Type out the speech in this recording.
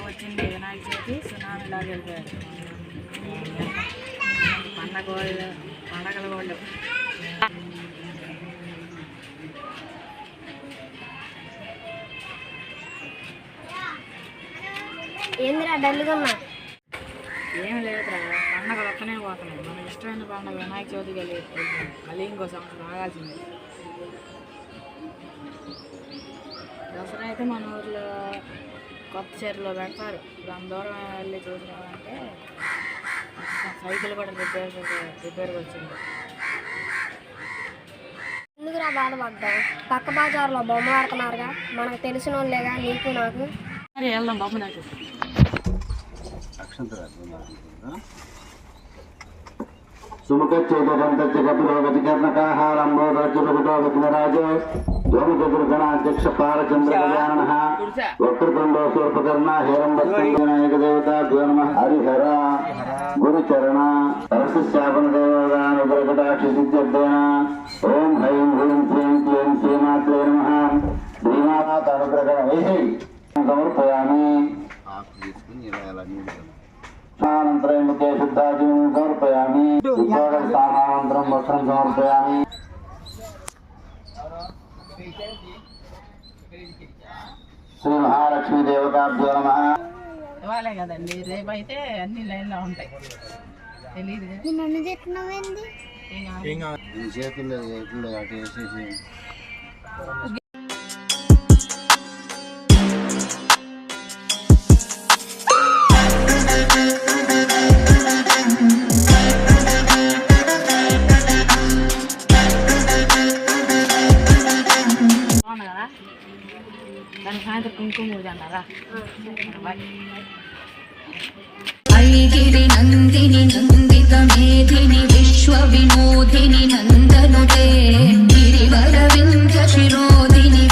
వచ్చింది వినాయక చవితి సునామీలాగా వెళ్ళిపోయాడు. పండగల వాళ్ళు ఏందిరా డల్గా ఉన్నా? ఏం లేదురా, పండగలు ఒక్కనే పోతున్నాయి. మనకి ఇష్టమైన పండుగ వినాయక చవితికి వెళ్ళి మళ్ళీ ఇంకో సంవత్సరం ఆగాల్సింది. దసరా అయితే మన ఊర్లో కొత్త చీరలో పెడతారు. దాని దూరం వెళ్ళి చూసినామంటే సైకిల్ కూడా రిపేర్కి వచ్చింది. ఎందుకురా బాధపడ్డావు? పక్క బజార్లో బొమ్మ ఆడుతున్నారుగా, మనకు తెలిసిన వాళ్ళేగా నీకు నాకు. మరి వెళ్దాం బొమ్మ నాకు. గణాధ్యక్ష పాలచంద్ర కళ్యాణ వక్రతుండో సూర్పకర్ణ హేరంబనాయక దేవత నమ హరిహర గురుచరణ సరస్శాపన దేవతానుగ్రహకటాక్ష సిద్ధ్యర్థేన ఓం హ్రీం హ్రీం శ్రీం క్లీం శ్రీమాత్రే నమ శ్రీమాత అనుగ్రహ వైహి సమర్పయామి. అనంతరం ముఖ్య శుద్ధాజీం సమర్పయామి. స్థానానంతరం వస్త్రం సమర్పయామి. శ్రీ మహాలక్ష్మీ దేవతాభ్యో నమః. ఇవాళే కదండి, రేపు అయితే అన్ని లైన్లో ఉంటాయి. తెలియదు చేతుల్లో అటు వేసేసి దానికి సాయంత్రం కుంకుమ పూజ అన్నారా?